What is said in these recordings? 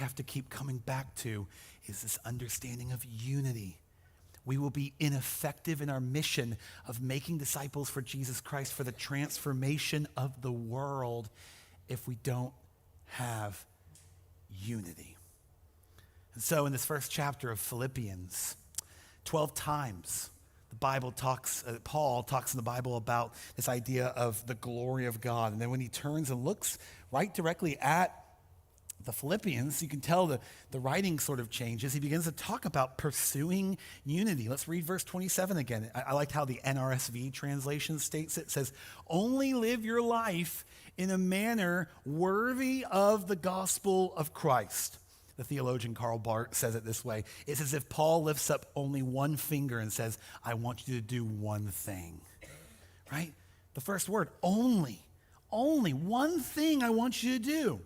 have to keep coming back to is this understanding of unity. We will be ineffective in our mission of making disciples for Jesus Christ, for the transformation of the world, if we don't have unity. And so in this first chapter of Philippians, 12 times Paul talks in the Bible about this idea of the glory of God. And then when he turns and looks right directly at the Philippians, you can tell the writing sort of changes. He begins to talk about pursuing unity. Let's read verse 27 again. I liked how the NRSV translation states it. It says, only live your life in a manner worthy of the gospel of Christ. The theologian Karl Barth says it this way. It's as if Paul lifts up only one finger and says, I want you to do one thing, right? The first word, only one thing I want you to do.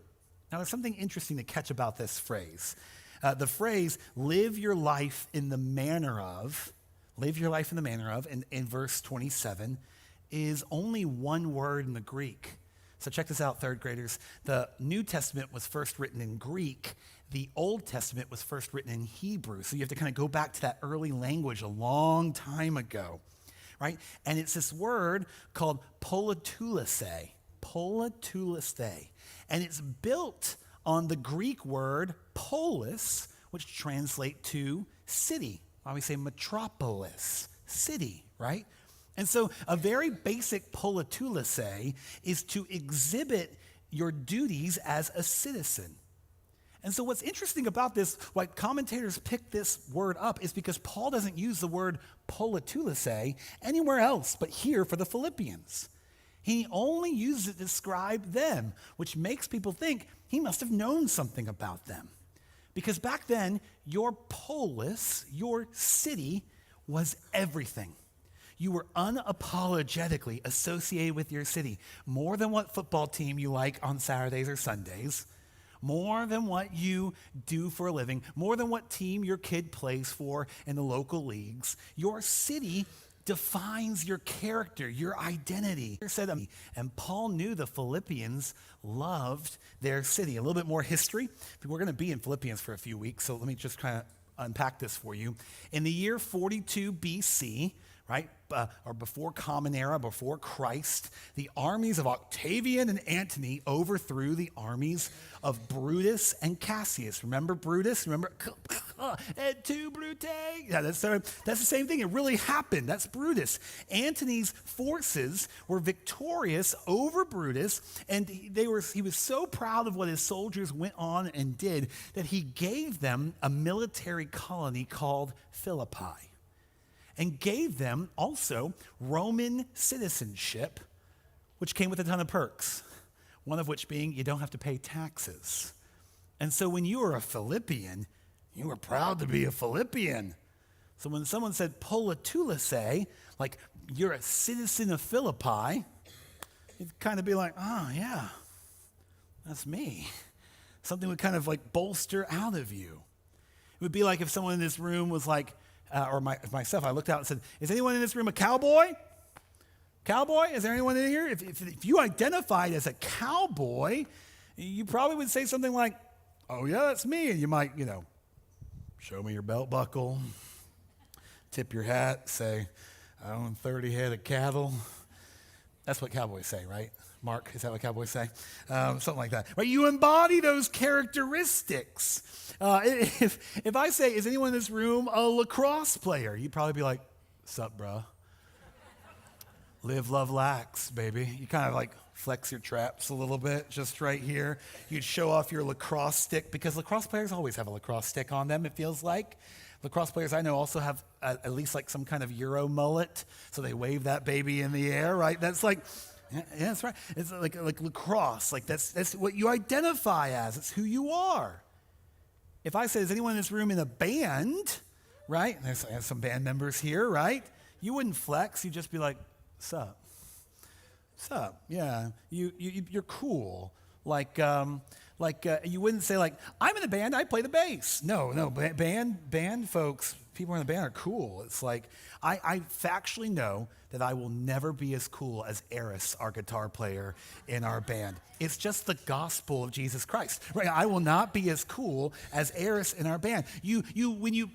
Now, there's something interesting to catch about this phrase. The phrase, live your life in the manner of, in verse 27, is only one word in the Greek. So check this out, third graders. The New Testament was first written in Greek. The Old Testament was first written in Hebrew. So you have to kind of go back to that early language a long time ago, right? And it's this word called politulese. And it's built on the Greek word polis, which translates to city. Why we say metropolis, city, right? And so a very basic politulese is to exhibit your duties as a citizen. And so what's interesting about this, why commentators pick this word up, is because Paul doesn't use the word politulese anywhere else but here for the Philippians. He only uses it to describe them, which makes people think he must have known something about them. Because back then, your polis, your city, was everything. You were unapologetically associated with your city, more than what football team you like on Saturdays or Sundays, more than what you do for a living, more than what team your kid plays for in the local leagues. Your city defines your character, your identity. And Paul knew the Philippians loved their city. A little bit more history. We're going to be in Philippians for a few weeks, so let me just kind of unpack this for you. In the year 42 BC, right, or before Common Era, before Christ, the armies of Octavian and Antony overthrew the armies of Brutus and Cassius. Remember Brutus? Remember? Et tu, Brute? Yeah, that's the same thing. It really happened. That's Brutus. Antony's forces were victorious over Brutus, and he was so proud of what his soldiers went on and did that he gave them a military colony called Philippi, and gave them also Roman citizenship, which came with a ton of perks, one of which being you don't have to pay taxes. And so when you were a Philippian, you were proud to be a Philippian. So when someone said politulese, like you're a citizen of Philippi, you'd kind of be like, oh yeah, that's me. Something would kind of like bolster out of you. It would be like if someone in this room was like, myself, I looked out and said, is anyone in this room a cowboy? Cowboy? Is there anyone in here? If you identified as a cowboy, you probably would say something like, oh yeah, that's me. And you might, show me your belt buckle, tip your hat, say, I own 30 head of cattle. That's what cowboys say, right? Mark, is that what cowboys say? Something like that. Right? You embody those characteristics. If I say, is anyone in this room a lacrosse player? You'd probably be like, sup, bro? Live, love, lax, baby. You kind of like flex your traps a little bit just right here. You'd show off your lacrosse stick because lacrosse players always have a lacrosse stick on them, it feels like. Lacrosse players I know also have at least like some kind of Euro mullet, so they wave that baby in the air, right? That's like, yeah, that's right. It's like lacrosse. Like that's what you identify as. It's who you are. If I say, is anyone in this room in a band, right? I have some band members here, right? You wouldn't flex. You'd just be like, sup? Yeah, you're cool. Like You wouldn't say like, I'm in a band, I play the bass. No, band folks, people in the band are cool. It's like, I factually know that I will never be as cool as Eris, our guitar player in our band. It's just the gospel of Jesus Christ, right? I will not be as cool as Eris in our band. When you